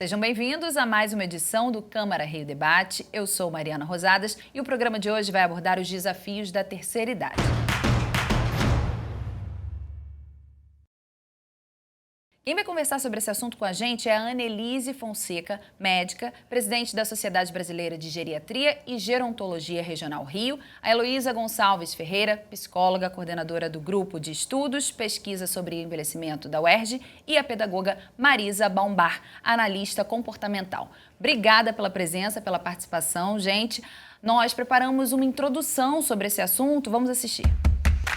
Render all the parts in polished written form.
Sejam bem-vindos a mais uma edição do Câmara Rio Debate. Eu sou Mariana Rosadas e o programa de hoje vai abordar os desafios da terceira idade. Quem vai conversar sobre esse assunto com a gente é a Annelise Fonseca, médica, presidente da Sociedade Brasileira de Geriatria e Gerontologia Regional Rio, a Heloísa Gonçalves Ferreira, psicóloga, coordenadora do Grupo de Estudos, Pesquisa sobre Envelhecimento da UERJ, e a pedagoga Marisa Baumbar, analista comportamental. Obrigada pela presença, pela participação, gente. Nós preparamos uma introdução sobre esse assunto, vamos assistir.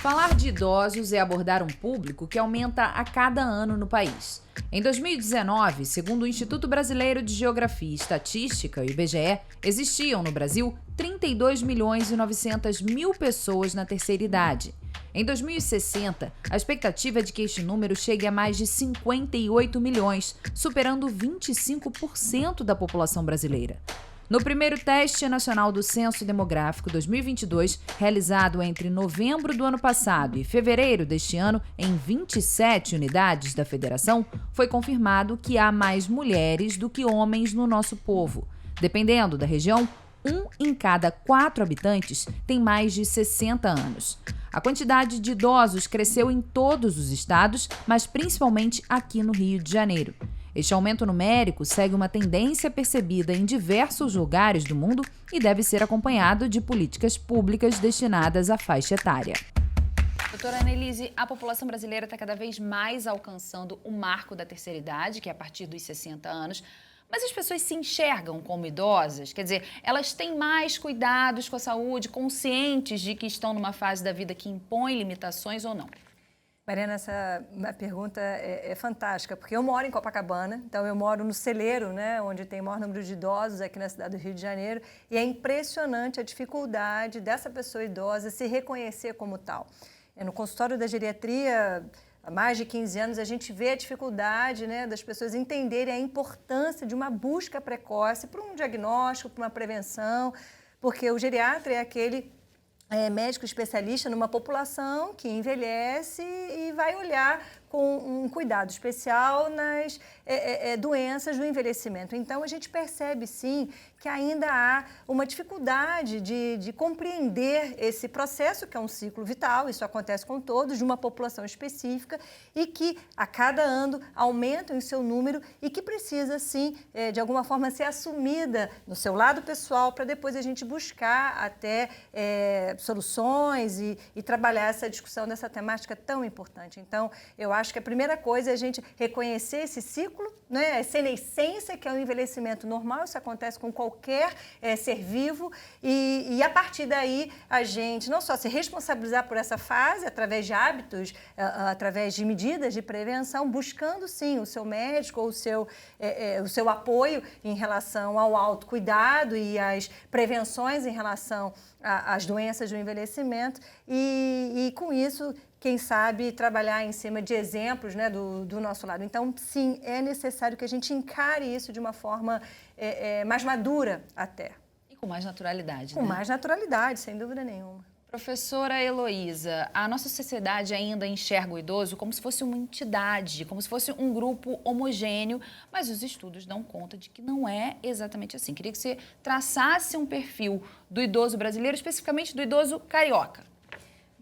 Falar de idosos é abordar um público que aumenta a cada ano no país. Em 2019, segundo o Instituto Brasileiro de Geografia e Estatística, o IBGE, existiam no Brasil 32.900.000 pessoas na terceira idade. Em 2060, a expectativa é de que este número chegue a mais de 58 milhões, superando 25% da população brasileira. No primeiro teste nacional do Censo Demográfico 2022, realizado entre novembro do ano passado e fevereiro deste ano, em 27 unidades da federação, foi confirmado que há mais mulheres do que homens no nosso povo. Dependendo da região, 1 em cada 4 habitantes tem mais de 60 anos. A quantidade de idosos cresceu em todos os estados, mas principalmente aqui no Rio de Janeiro. Este aumento numérico segue uma tendência percebida em diversos lugares do mundo e deve ser acompanhado de políticas públicas destinadas à faixa etária. Doutora Annelise, a população brasileira está cada vez mais alcançando o marco da terceira idade, que é a partir dos 60 anos. Mas as pessoas se enxergam como idosas? Quer dizer, elas têm mais cuidados com a saúde, conscientes de que estão numa fase da vida que impõe limitações ou não? Mariana, essa pergunta é fantástica, porque eu moro em Copacabana, então eu moro no Celeiro, né, onde tem o maior número de idosos aqui na cidade do Rio de Janeiro, e é impressionante a dificuldade dessa pessoa idosa se reconhecer como tal. No consultório da geriatria, há mais de 15 anos, a gente vê a dificuldade, né, das pessoas entenderem a importância de uma busca precoce para um diagnóstico, para uma prevenção, porque o geriatra é aquele médico especialista numa população que envelhece e vai olhar com um cuidado especial nas doenças do envelhecimento. Então, a gente percebe, sim, que ainda há uma dificuldade de compreender esse processo, que é um ciclo vital, isso acontece com todos, de uma população específica, e que, a cada ano, aumenta em seu número e que precisa, sim, de alguma forma, ser assumida no seu lado pessoal, para depois a gente buscar até soluções e trabalhar essa discussão dessa temática tão importante. Então, eu acho que a primeira coisa é a gente reconhecer esse ciclo, né? A senescência, que é um envelhecimento normal, isso acontece com qualquer ser vivo, e a partir daí a gente não só se responsabilizar por essa fase, através de hábitos, através de medidas de prevenção, buscando sim o seu médico ou o seu apoio em relação ao autocuidado e às prevenções em relação às doenças do envelhecimento, e com isso, quem sabe, trabalhar em cima de exemplos, né, do nosso lado. Então, sim, é necessário que a gente encare isso de uma forma mais madura até. E com mais naturalidade, Com mais naturalidade, sem dúvida nenhuma. Professora Heloísa, a nossa sociedade ainda enxerga o idoso como se fosse uma entidade, como se fosse um grupo homogêneo, mas os estudos dão conta de que não é exatamente assim. Queria que você traçasse um perfil do idoso brasileiro, especificamente do idoso carioca.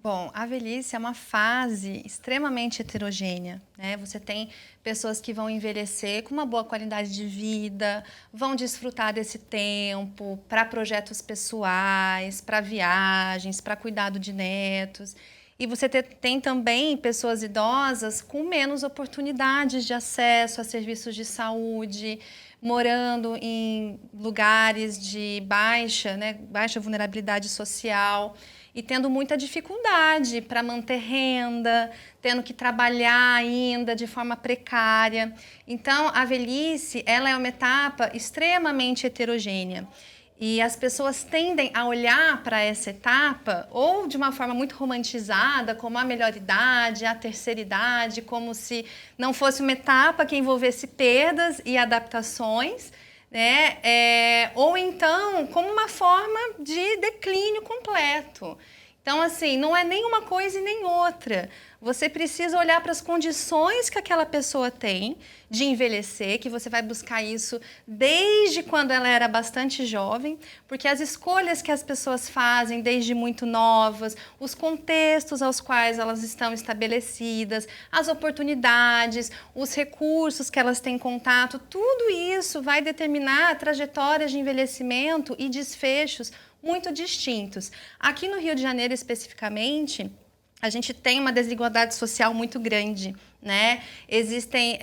Bom, a velhice é uma fase extremamente heterogênea, né? Você tem pessoas que vão envelhecer com uma boa qualidade de vida, vão desfrutar desse tempo para projetos pessoais, para viagens, para cuidado de netos. E você tem também pessoas idosas com menos oportunidades de acesso a serviços de saúde, morando em lugares de baixa vulnerabilidade social, e tendo muita dificuldade para manter renda, tendo que trabalhar ainda de forma precária. Então, a velhice, ela é uma etapa extremamente heterogênea. E as pessoas tendem a olhar para essa etapa ou de uma forma muito romantizada, como a melhor idade, a terceira idade, como se não fosse uma etapa que envolvesse perdas e adaptações, né? Ou então como uma forma de declínio completo. Então, assim, não é nem uma coisa e nem outra. Você precisa olhar para as condições que aquela pessoa tem de envelhecer, que você vai buscar isso desde quando ela era bastante jovem, porque as escolhas que as pessoas fazem desde muito novas, os contextos aos quais elas estão estabelecidas, as oportunidades, os recursos que elas têm contato, tudo isso vai determinar trajetórias de envelhecimento e desfechos muito distintos. Aqui no Rio de Janeiro, especificamente, a gente tem uma desigualdade social muito grande, né? Existem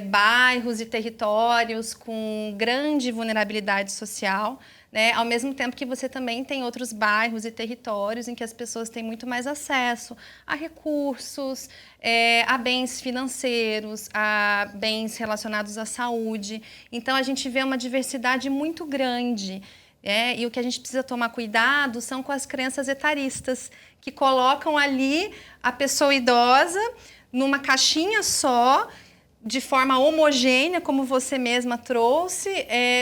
bairros e territórios com grande vulnerabilidade social, né? Ao mesmo tempo que você também tem outros bairros e territórios em que as pessoas têm muito mais acesso a recursos, a bens financeiros, a bens relacionados à saúde. Então, a gente vê uma diversidade muito grande. E o que a gente precisa tomar cuidado são com as crenças etaristas, que colocam ali a pessoa idosa numa caixinha só, de forma homogênea, como você mesma trouxe,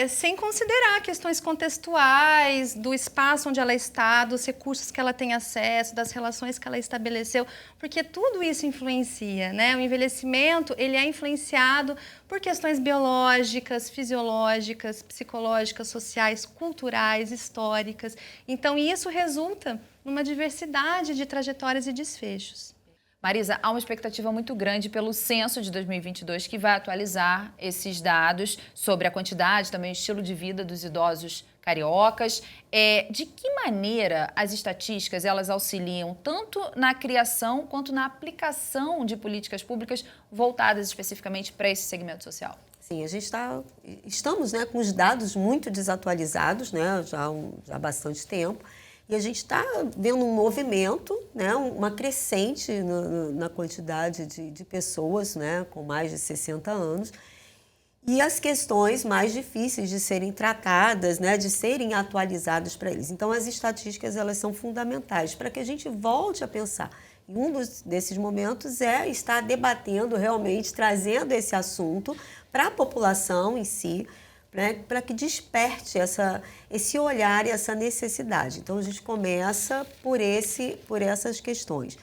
sem considerar questões contextuais, do espaço onde ela está, dos recursos que ela tem acesso, das relações que ela estabeleceu, porque tudo isso influencia, né? O envelhecimento, ele é influenciado por questões biológicas, fisiológicas, psicológicas, sociais, culturais, históricas. Então, isso resulta numa diversidade de trajetórias e desfechos. Marisa, há uma expectativa muito grande pelo censo de 2022 que vai atualizar esses dados sobre a quantidade, também o estilo de vida dos idosos cariocas. De que maneira as estatísticas elas auxiliam tanto na criação quanto na aplicação de políticas públicas voltadas especificamente para esse segmento social? Sim, estamos, né, com os dados muito desatualizados, né, já há bastante tempo. E a gente está vendo um movimento, né, uma crescente na quantidade de pessoas, né, com mais de 60 anos. E as questões mais difíceis de serem tratadas, né, de serem atualizadas para eles. Então, as estatísticas elas são fundamentais para que a gente volte a pensar. E um desses momentos é estar debatendo realmente, trazendo esse assunto para a população em si, né, para que desperte esse olhar e essa necessidade. Então, a gente começa por essas questões.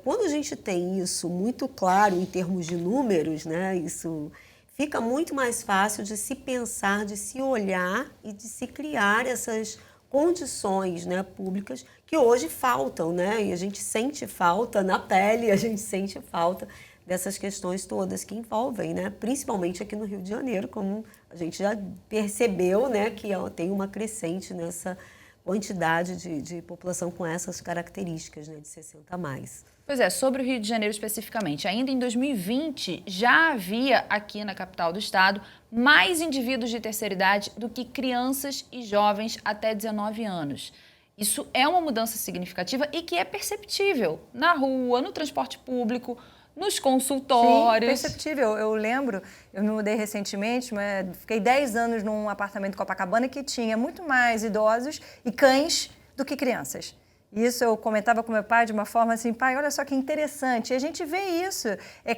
Quando a gente tem isso muito claro em termos de números, né, isso fica muito mais fácil de se pensar, de se olhar e de se criar essas condições, né, públicas que hoje faltam, né, e a gente sente falta na pele, a gente sente falta dessas questões todas que envolvem, né, principalmente aqui no Rio de Janeiro, como a gente já percebeu, né, que tem uma crescente nessa quantidade de população com essas características, né, de 60 a mais. Pois é, sobre o Rio de Janeiro especificamente, ainda em 2020 já havia aqui na capital do estado mais indivíduos de terceira idade do que crianças e jovens até 19 anos. Isso é uma mudança significativa e que é perceptível na rua, no transporte público, nos consultórios. Sim, perceptível. Eu lembro, eu me mudei recentemente, mas fiquei 10 anos num apartamento em Copacabana que tinha muito mais idosos e cães do que crianças. Isso eu comentava com meu pai de uma forma assim, pai, olha só que interessante. E a gente vê isso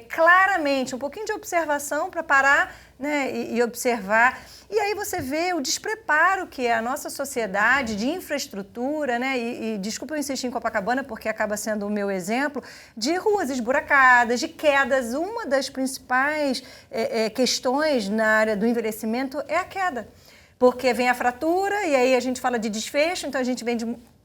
claramente, um pouquinho de observação para parar, né, e observar. E aí você vê o despreparo que é a nossa sociedade de infraestrutura, né, e desculpa eu insistir em Copacabana, porque acaba sendo o meu exemplo, de ruas esburacadas, de quedas. Uma das principais questões na área do envelhecimento é a queda. Porque vem a fratura e aí a gente fala de desfecho, então a gente vem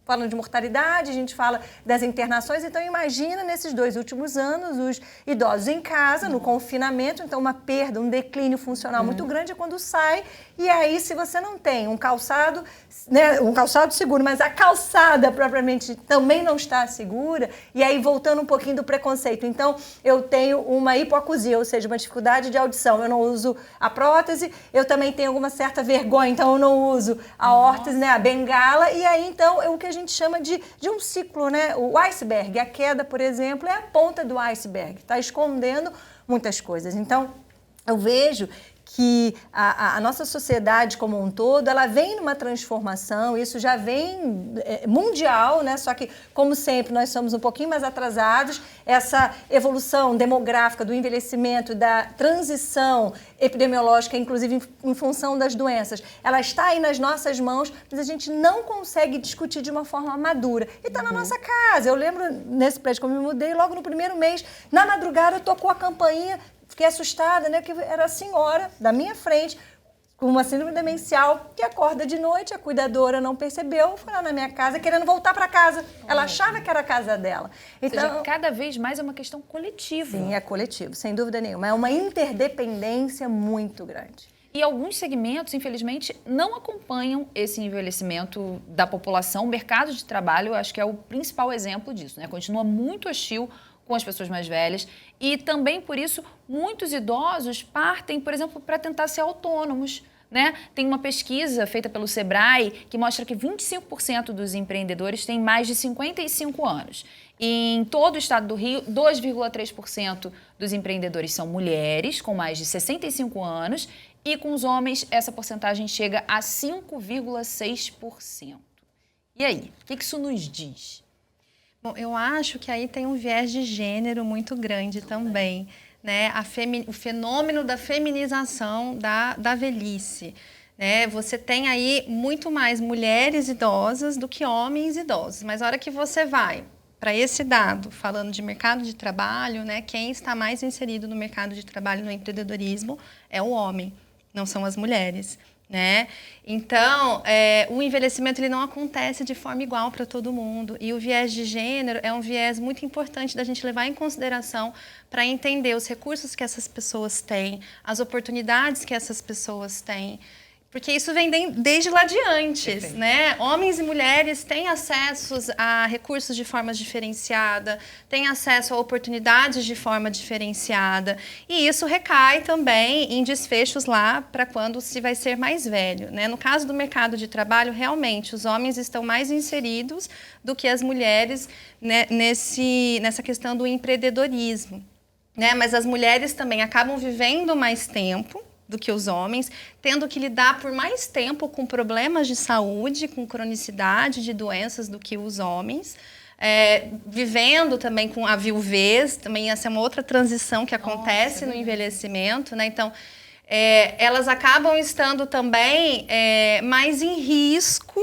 falando de mortalidade, a gente fala das internações. Então, imagina nesses 2 últimos anos os idosos em casa, no confinamento, então uma perda, um declínio funcional muito grande é quando sai. E aí, se você não tem um calçado, né, um calçado seguro, mas a calçada propriamente também não está segura, e aí voltando um pouquinho do preconceito. Então, eu tenho uma hipoacusia, ou seja, uma dificuldade de audição. Eu não uso a prótese, eu também tenho alguma certa vergonha, então eu não uso a órtese, né, a bengala, e aí, então, é o que a gente chama de um ciclo, né? O iceberg, a queda, por exemplo, é a ponta do iceberg, está escondendo muitas coisas. Então, eu vejo que a nossa sociedade como um todo, ela vem numa transformação, isso já vem mundial, né? Só que, como sempre, nós somos um pouquinho mais atrasados. Essa evolução demográfica do envelhecimento, da transição epidemiológica, inclusive em função das doenças, ela está aí nas nossas mãos, mas a gente não consegue discutir de uma forma madura. E está na nossa casa. Eu lembro, nesse prédio que eu me mudei, logo no primeiro mês, na madrugada, tocou a campainha. Fiquei assustada, né? Que era a senhora da minha frente, com uma síndrome demencial, que acorda de noite, a cuidadora não percebeu, foi lá na minha casa querendo voltar para casa. Ela achava que era a casa dela. Então, ou seja, cada vez mais é uma questão coletiva. Sim, é coletivo, sem dúvida nenhuma. É uma interdependência muito grande. E alguns segmentos, infelizmente, não acompanham esse envelhecimento da população. O mercado de trabalho, eu acho que é o principal exemplo disso, né? Continua muito hostil com as pessoas mais velhas e também, por isso, muitos idosos partem, por exemplo, para tentar ser autônomos, né? Tem uma pesquisa feita pelo Sebrae que mostra que 25% dos empreendedores têm mais de 55 anos. E em todo o estado do Rio, 2,3% dos empreendedores são mulheres com mais de 65 anos e com os homens essa porcentagem chega a 5,6%. E aí, o que isso nos diz? Bom, eu acho que aí tem um viés de gênero muito grande também, né? O fenômeno da feminização da velhice, né? Você tem aí muito mais mulheres idosas do que homens idosos, mas a hora que você vai para esse dado, falando de mercado de trabalho, né? Quem está mais inserido no mercado de trabalho, no empreendedorismo, é o homem, não são as mulheres. Né? Então, o envelhecimento ele não acontece de forma igual para todo mundo e o viés de gênero é um viés muito importante da gente levar em consideração para entender os recursos que essas pessoas têm, as oportunidades que essas pessoas têm, porque isso vem desde lá de antes, né? Homens e mulheres têm acessos a recursos de forma diferenciada, têm acesso a oportunidades de forma diferenciada. E isso recai também em desfechos lá para quando se vai ser mais velho, né? No caso do mercado de trabalho, realmente, os homens estão mais inseridos do que as mulheres, né, nessa questão do empreendedorismo, né? Mas as mulheres também acabam vivendo mais tempo do que os homens, tendo que lidar por mais tempo com problemas de saúde, com cronicidade de doenças do que os homens, vivendo também com a viuvez, também essa é uma outra transição que acontece no envelhecimento, né? Então, elas acabam estando também mais em risco,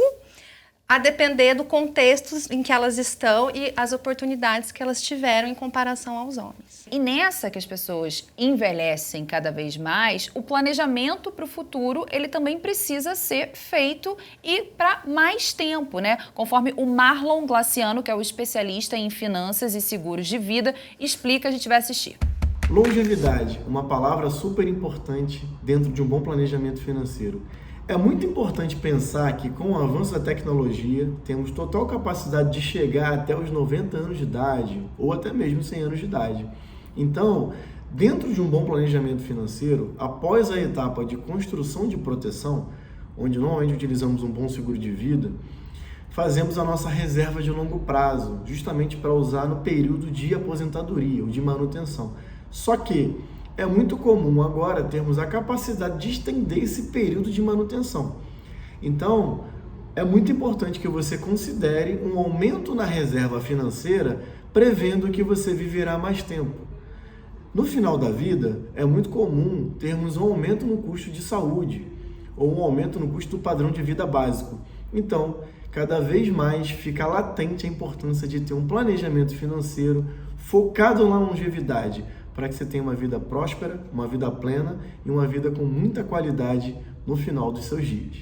a depender do contexto em que elas estão e as oportunidades que elas tiveram em comparação aos homens. E nessa que as pessoas envelhecem cada vez mais, o planejamento para o futuro, ele também precisa ser feito e para mais tempo, né? Conforme o Marlon Glaciano, que é o especialista em finanças e seguros de vida, explica, a gente vai assistir. Longevidade, uma palavra super importante dentro de um bom planejamento financeiro. É muito importante pensar que, com o avanço da tecnologia, temos total capacidade de chegar até os 90 anos de idade ou até mesmo 100 anos de idade. Então, dentro de um bom planejamento financeiro, após a etapa de construção de proteção, onde normalmente utilizamos um bom seguro de vida, fazemos a nossa reserva de longo prazo, justamente para usar no período de aposentadoria ou de manutenção. Só que é muito comum agora termos a capacidade de estender esse período de manutenção. Então, é muito importante que você considere um aumento na reserva financeira, prevendo que você viverá mais tempo. No final da vida, é muito comum termos um aumento no custo de saúde ou um aumento no custo do padrão de vida básico. Então, cada vez mais fica latente a importância de ter um planejamento financeiro focado na longevidade, para que você tenha uma vida próspera, uma vida plena e uma vida com muita qualidade no final dos seus dias.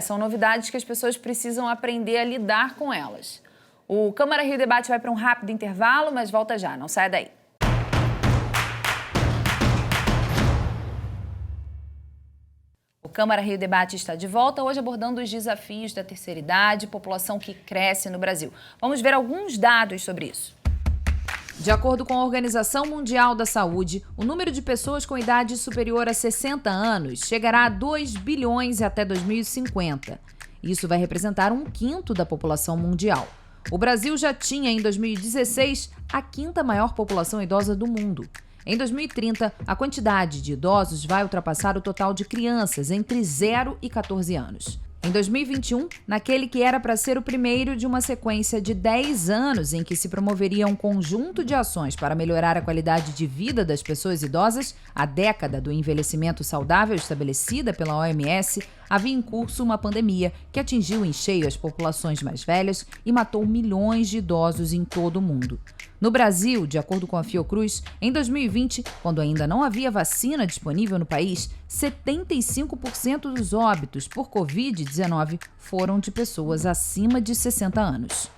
São novidades que as pessoas precisam aprender a lidar com elas. O Câmara Rio Debate vai para um rápido intervalo, mas volta já, não saia daí. O Câmara Rio Debate está de volta, hoje abordando os desafios da terceira idade, população que cresce no Brasil. Vamos ver alguns dados sobre isso. De acordo com a Organização Mundial da Saúde, o número de pessoas com idade superior a 60 anos chegará a 2 bilhões até 2050. Isso vai representar 1/5 da população mundial. O Brasil já tinha, em 2016, a 5ª maior população idosa do mundo. Em 2030, a quantidade de idosos vai ultrapassar o total de crianças entre 0 e 14 anos. Em 2021, naquele que era para ser o primeiro de uma sequência de 10 anos em que se promoveria um conjunto de ações para melhorar a qualidade de vida das pessoas idosas, a década do envelhecimento saudável estabelecida pela OMS, havia em curso uma pandemia que atingiu em cheio as populações mais velhas e matou milhões de idosos em todo o mundo. No Brasil, de acordo com a Fiocruz, em 2020, quando ainda não havia vacina disponível no país, 75% dos óbitos por Covid-19 foram de pessoas acima de 60 anos.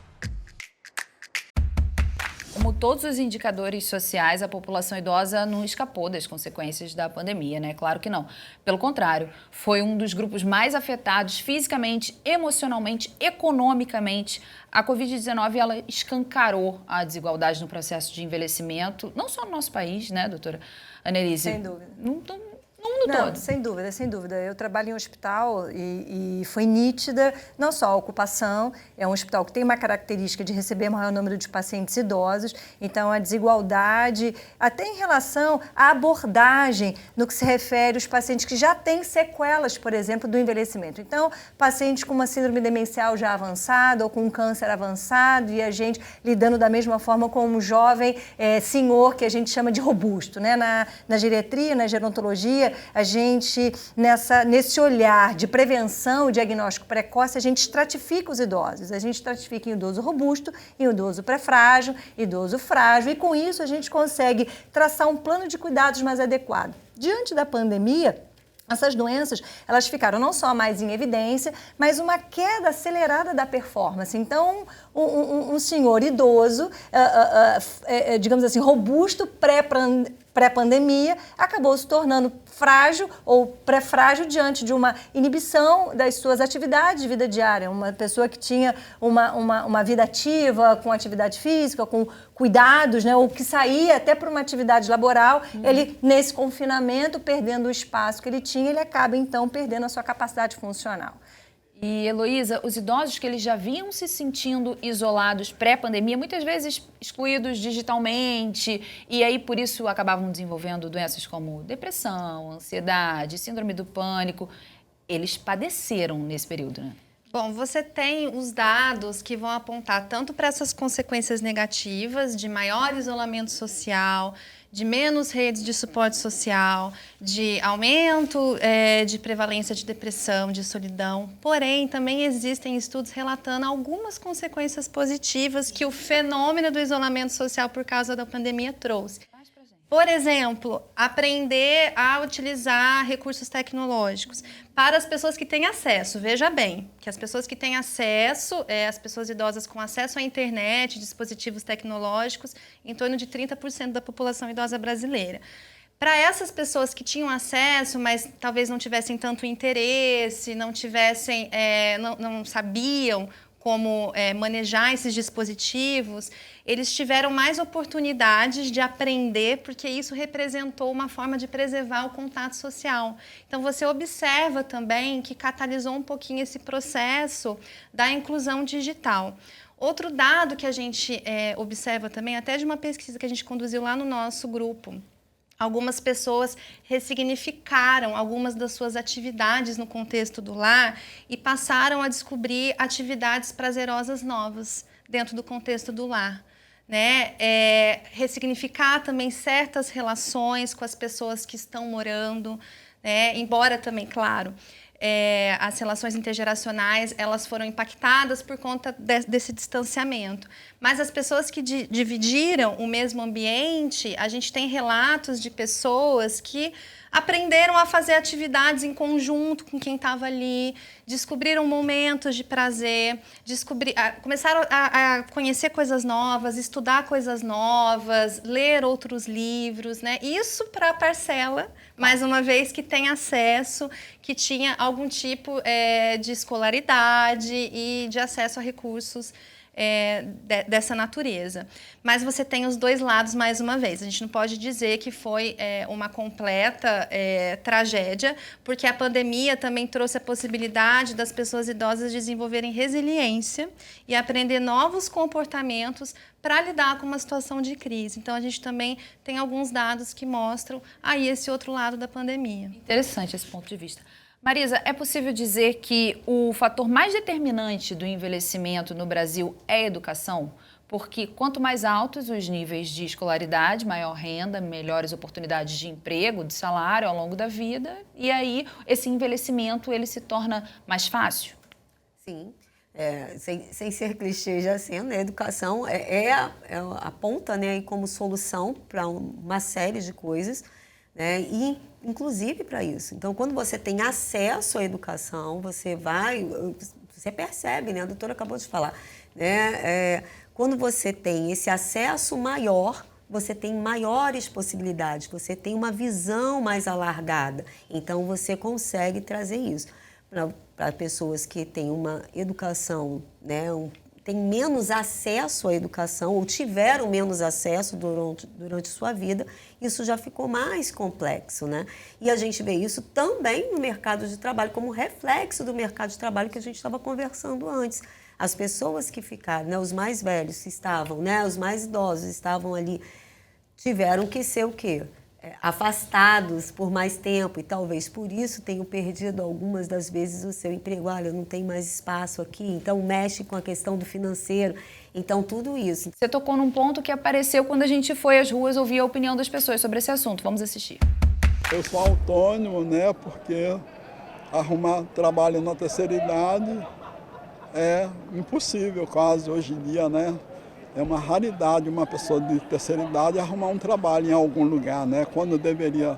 Como todos os indicadores sociais, a população idosa não escapou das consequências da pandemia, né? Claro que não. Pelo contrário, foi um dos grupos mais afetados fisicamente, emocionalmente, economicamente. A Covid-19, ela escancarou a desigualdade no processo de envelhecimento, não só no nosso país, né, doutora Annelise? Sem dúvida. No mundo Não, todo. sem dúvida, sem dúvida. Eu trabalho em um hospital e foi nítida, não só a ocupação, é um hospital que tem uma característica de receber maior número de pacientes idosos, então a desigualdade, até em relação à abordagem no que se refere aos pacientes que já têm sequelas, por exemplo, do envelhecimento. Então, pacientes com uma síndrome demencial já avançada ou com um câncer avançado e a gente lidando da mesma forma com um jovem senhor que a gente chama de robusto, né? Na geriatria, na gerontologia, a gente, nesse olhar de prevenção, diagnóstico precoce, a gente estratifica os idosos. A gente estratifica em idoso robusto, em idoso pré-frágil, idoso frágil, e com isso a gente consegue traçar um plano de cuidados mais adequado. Diante da pandemia, essas doenças, elas ficaram não só mais em evidência, mas uma queda acelerada da performance. Então, um senhor idoso, digamos assim, robusto, pré-pandemia, acabou se tornando frágil ou pré-frágil diante de uma inibição das suas atividades de vida diária. Uma pessoa que tinha uma vida ativa, com atividade física, com cuidados, né, ou que saía até para uma atividade laboral, ele, nesse confinamento, perdendo o espaço que ele tinha, ele acaba, então, perdendo a sua capacidade funcional. E, Heloísa, os idosos que eles já vinham se sentindo isolados pré-pandemia, muitas vezes excluídos digitalmente, e aí por isso acabavam desenvolvendo doenças como depressão, ansiedade, síndrome do pânico, eles padeceram nesse período, né? Bom, você tem os dados que vão apontar tanto para essas consequências negativas de maior isolamento social, de menos redes de suporte social, de aumento de prevalência de depressão, de solidão. Porém, também existem estudos relatando algumas consequências positivas que o fenômeno do isolamento social por causa da pandemia trouxe. Por exemplo, aprender a utilizar recursos tecnológicos para as pessoas que têm acesso. Veja bem, que as pessoas que têm acesso, as pessoas idosas com acesso à internet, dispositivos tecnológicos, em torno de 30% da população idosa brasileira. Para essas pessoas que tinham acesso, mas talvez não tivessem tanto interesse, não sabiam como manejar esses dispositivos, eles tiveram mais oportunidades de aprender, porque isso representou uma forma de preservar o contato social. Então, você observa também que catalisou um pouquinho esse processo da inclusão digital. Outro dado que a gente observa também, até de uma pesquisa que a gente conduziu lá no nosso grupo, algumas pessoas ressignificaram algumas das suas atividades no contexto do lar e passaram a descobrir atividades prazerosas novas dentro do contexto do lar. Né? Ressignificar também certas relações com as pessoas que estão morando, né? Embora também, claro, as relações intergeracionais elas foram impactadas por conta desse distanciamento. Mas as pessoas que dividiram o mesmo ambiente, a gente tem relatos de pessoas que aprenderam a fazer atividades em conjunto com quem estava ali, descobriram momentos de prazer, começaram a conhecer coisas novas, estudar coisas novas, ler outros livros, né? Isso para a parcela, mais uma vez, que tem acesso, que tinha algum tipo de escolaridade e de acesso a recursos dessa natureza. Mas você tem os dois lados mais uma vez. A gente não pode dizer que foi uma completa tragédia, porque a pandemia também trouxe a possibilidade das pessoas idosas desenvolverem resiliência e aprender novos comportamentos para lidar com uma situação de crise. Então, a gente também tem alguns dados que mostram aí esse outro lado da pandemia. Interessante esse ponto de vista. Marisa, é possível dizer que o fator mais determinante do envelhecimento no Brasil é a educação? Porque quanto mais altos os níveis de escolaridade, maior renda, melhores oportunidades de emprego, de salário ao longo da vida, e aí esse envelhecimento ele se torna mais fácil? Sim. Sem ser clichê já sendo, a educação a ponta, né, como solução para uma série de coisas, né, e inclusive para isso. Então, quando você tem acesso à educação, você percebe, né, a doutora acabou de falar, né, quando você tem esse acesso maior, você tem maiores possibilidades, você tem uma visão mais alargada, então você consegue trazer isso. Para pessoas que têm uma educação, né, têm menos acesso à educação ou tiveram menos acesso durante sua vida, isso já ficou mais complexo, né? E a gente vê isso também no mercado de trabalho, como reflexo do mercado de trabalho que a gente estava conversando antes. As pessoas que ficaram, né, os mais velhos que estavam, né, os mais idosos estavam ali, tiveram que ser o quê? Afastados por mais tempo e talvez por isso tenham perdido algumas das vezes o seu emprego. Olha, não tem mais espaço aqui, então mexe com a questão do financeiro, então tudo isso. Você tocou num ponto que apareceu quando a gente foi às ruas ouvir a opinião das pessoas sobre esse assunto. Vamos assistir. Eu sou autônomo, né, porque arrumar trabalho na terceira idade é impossível quase hoje em dia, né? É uma raridade uma pessoa de terceira idade arrumar um trabalho em algum lugar, né? Quando deveria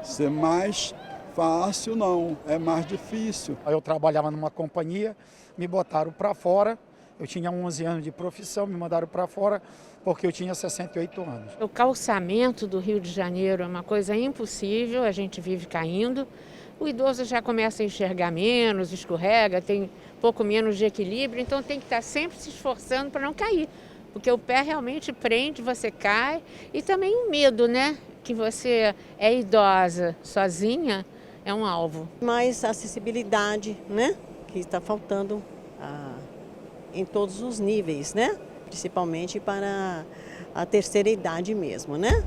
ser mais fácil, não, é mais difícil. Eu trabalhava numa companhia, me botaram para fora, eu tinha 11 anos de profissão, me mandaram para fora porque eu tinha 68 anos. O calçamento do Rio de Janeiro é uma coisa impossível, a gente vive caindo. O idoso já começa a enxergar menos, escorrega, tem pouco menos de equilíbrio, então tem que estar sempre se esforçando para não cair. Porque o pé realmente prende, você cai. E também o medo, né? Que você é idosa sozinha, é um alvo. Mais acessibilidade, né? Que está faltando em todos os níveis, né? Principalmente para a terceira idade mesmo, né?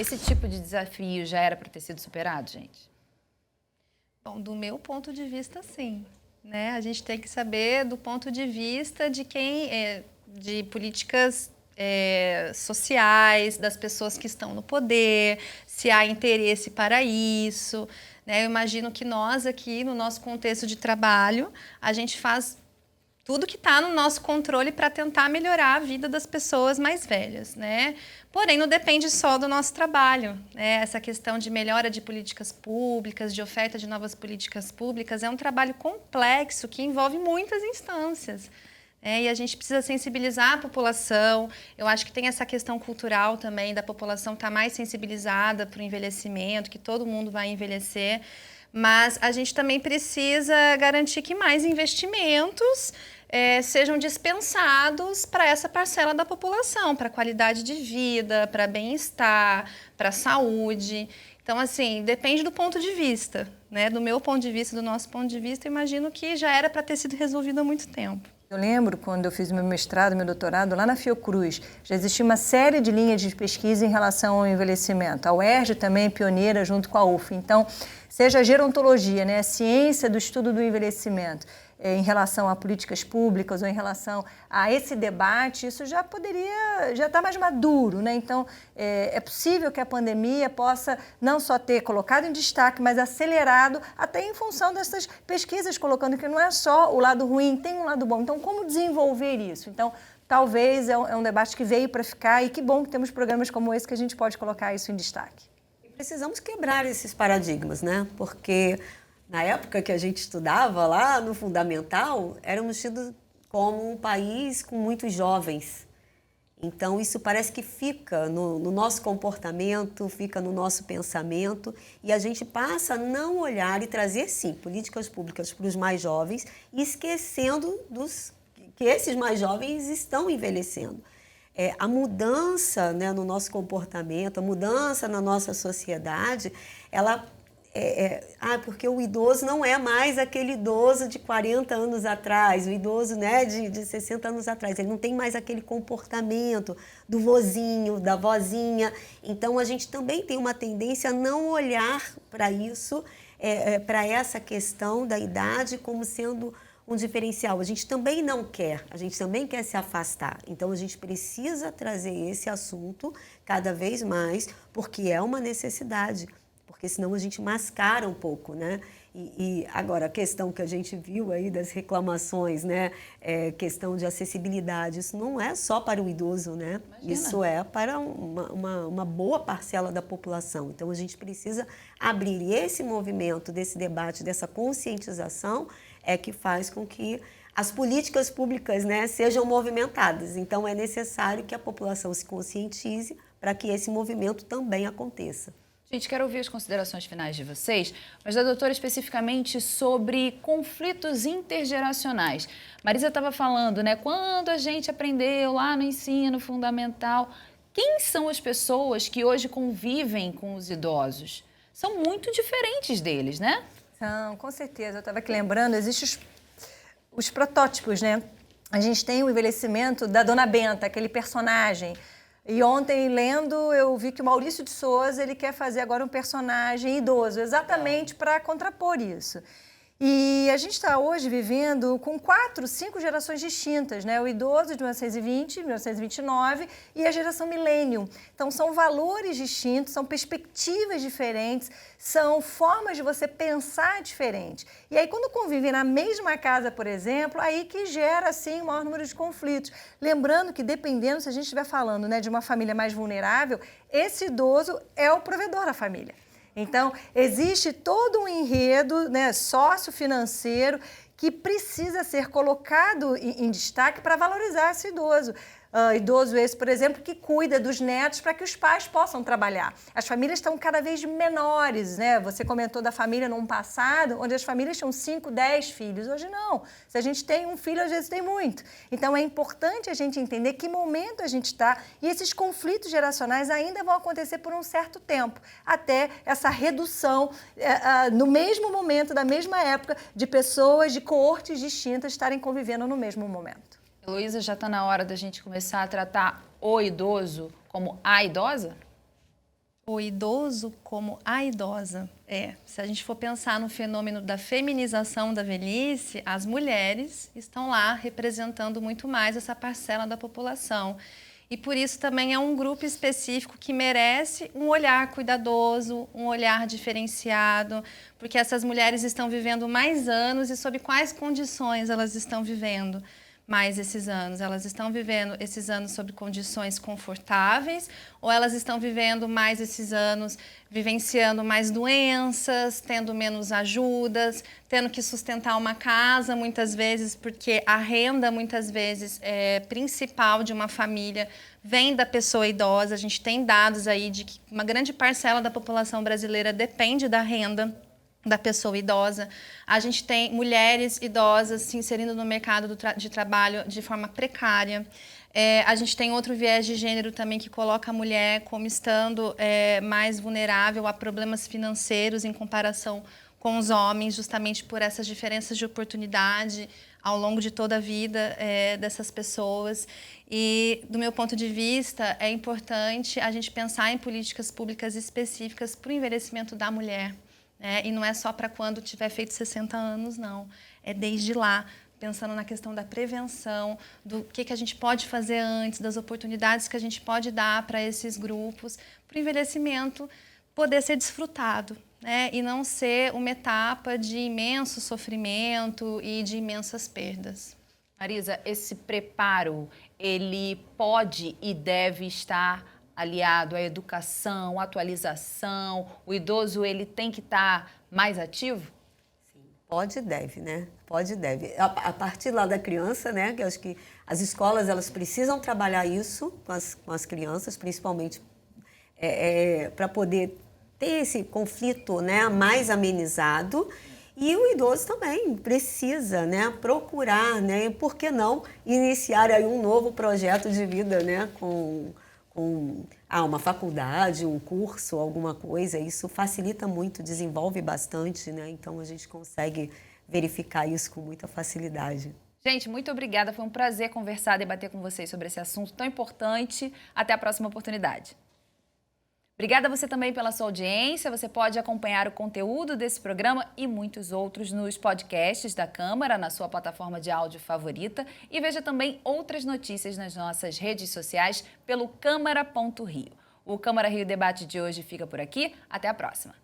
Esse tipo de desafio já era para ter sido superado, gente? Bom, do meu ponto de vista, sim. Né? A gente tem que saber do ponto de vista de quem... de políticas sociais, das pessoas que estão no poder, se há interesse para isso. Né? Eu imagino que nós aqui, no nosso contexto de trabalho, a gente faz tudo que está no nosso controle para tentar melhorar a vida das pessoas mais velhas, né? Porém, não depende só do nosso trabalho, né? Essa questão de melhora de políticas públicas, de oferta de novas políticas públicas, é um trabalho complexo que envolve muitas instâncias. E a gente precisa sensibilizar a população. Eu acho que tem essa questão cultural também, da população estar mais sensibilizada para o envelhecimento, que todo mundo vai envelhecer. Mas a gente também precisa garantir que mais investimentos sejam dispensados para essa parcela da população, para qualidade de vida, para bem-estar, para saúde. Então, assim, depende do ponto de vista, né? Do meu ponto de vista, do nosso ponto de vista, eu imagino que já era para ter sido resolvido há muito tempo. Eu lembro quando eu fiz meu mestrado, meu doutorado, lá na Fiocruz, já existia uma série de linhas de pesquisa em relação ao envelhecimento. A UERJ também é pioneira junto com a UF. Então, seja a gerontologia, né, a ciência do estudo do envelhecimento, em relação a políticas públicas ou em relação a esse debate, isso já está mais maduro, né? Então, é possível que a pandemia possa não só ter colocado em destaque, mas acelerado até em função dessas pesquisas, colocando que não é só o lado ruim, tem um lado bom. Então, como desenvolver isso? Então, talvez é um debate que veio para ficar e que bom que temos programas como esse que a gente pode colocar isso em destaque. Precisamos quebrar esses paradigmas, né? Porque na época que a gente estudava lá no fundamental, éramos tidos como um país com muitos jovens. Então, isso parece que fica no nosso comportamento, fica no nosso pensamento, e a gente passa a não olhar e trazer, sim, políticas públicas para os mais jovens, esquecendo dos porque esses mais jovens estão envelhecendo. A mudança, né, no nosso comportamento, a mudança na nossa sociedade, ela porque o idoso não é mais aquele idoso de 40 anos atrás, o idoso, né, de 60 anos atrás. Ele não tem mais aquele comportamento do vozinho, da vozinha. Então, a gente também tem uma tendência a não olhar para isso, para essa questão da idade como sendo um diferencial. A gente também não quer, a gente também quer se afastar. Então, a gente precisa trazer esse assunto cada vez mais, porque é uma necessidade. Porque senão a gente mascara um pouco, né? E agora, a questão que a gente viu aí das reclamações, né? Questão de acessibilidade, isso não é só para o idoso, né? Imagina. Isso é para uma boa parcela da população. Então, a gente precisa abrir. E esse movimento, desse debate, dessa conscientização, é que faz com que as políticas públicas, né, sejam movimentadas. Então, é necessário que a população se conscientize para que esse movimento também aconteça. Gente, quero ouvir as considerações finais de vocês, mas da doutora especificamente sobre conflitos intergeracionais. Marisa estava falando, né, quando a gente aprendeu lá no ensino fundamental, quem são as pessoas que hoje convivem com os idosos? São muito diferentes deles, né? São, com certeza. Eu estava aqui lembrando, existem os protótipos, né? A gente tem o envelhecimento da Dona Benta, aquele personagem. E ontem, lendo, eu vi que o Maurício de Souza, ele quer fazer agora um personagem idoso, exatamente para contrapor isso. E a gente está hoje vivendo com 4, 5 gerações distintas, né? O idoso de 1920, 1929 e a geração millennium. Então, são valores distintos, são perspectivas diferentes, são formas de você pensar diferente. E aí, quando convivem na mesma casa, por exemplo, aí que gera, assim, o maior número de conflitos. Lembrando que, dependendo, se a gente estiver falando, né, de uma família mais vulnerável, esse idoso é o provedor da família. Então, existe todo um enredo, né, sócio-financeiro que precisa ser colocado em destaque para valorizar esse idoso. Idoso esse, por exemplo, que cuida dos netos para que os pais possam trabalhar. As famílias estão cada vez menores, né? Você comentou da família num passado, onde as famílias tinham 5, 10 filhos. Hoje não. Se a gente tem um filho, às vezes tem muito. Então, é importante a gente entender que momento a gente está e esses conflitos geracionais ainda vão acontecer por um certo tempo, até essa redução, no mesmo momento, da mesma época, de pessoas de coortes distintas estarem convivendo no mesmo momento. Heloísa, já está na hora da gente começar a tratar o idoso como a idosa? O idoso como a idosa. Se a gente for pensar no fenômeno da feminização da velhice, as mulheres estão lá representando muito mais essa parcela da população. E por isso também é um grupo específico que merece um olhar cuidadoso, um olhar diferenciado, porque essas mulheres estão vivendo mais anos e sob quais condições elas estão vivendo mais esses anos? Elas estão vivendo esses anos sob condições confortáveis ou elas estão vivendo mais esses anos vivenciando mais doenças, tendo menos ajudas, tendo que sustentar uma casa muitas vezes, porque a renda muitas vezes principal de uma família vem da pessoa idosa. A gente tem dados aí de que uma grande parcela da população brasileira depende da renda da pessoa idosa. A gente tem mulheres idosas se inserindo no mercado de trabalho de forma precária. A gente tem outro viés de gênero também que coloca a mulher como estando mais vulnerável a problemas financeiros em comparação com os homens, justamente por essas diferenças de oportunidade ao longo de toda a vida dessas pessoas. E, do meu ponto de vista, é importante a gente pensar em políticas públicas específicas para o envelhecimento da mulher. E não é só para quando tiver feito 60 anos, não. É desde lá, pensando na questão da prevenção, do que a gente pode fazer antes, das oportunidades que a gente pode dar para esses grupos, para o envelhecimento poder ser desfrutado, e não ser uma etapa de imenso sofrimento e de imensas perdas. Marisa, esse preparo, ele pode e deve estar aliado à educação, à atualização? O idoso, ele tem que estar mais ativo? Sim, pode e deve, né? Pode e deve. A partir lá da criança, né? Que eu acho que as escolas, elas precisam trabalhar isso com as crianças, principalmente para poder ter esse conflito, né, mais amenizado. E o idoso também precisa, né, procurar, né, e por que não iniciar aí um novo projeto de vida, né, com uma faculdade, um curso, alguma coisa. Isso facilita muito, desenvolve bastante, né, então a gente consegue verificar isso com muita facilidade. Gente, muito obrigada. Foi um prazer conversar, debater com vocês sobre esse assunto tão importante. Até a próxima oportunidade. Obrigada a você também pela sua audiência. Você pode acompanhar o conteúdo desse programa e muitos outros nos podcasts da Câmara, na sua plataforma de áudio favorita. E veja também outras notícias nas nossas redes sociais pelo Câmara.rio. O Câmara Rio Debate de hoje fica por aqui. Até a próxima.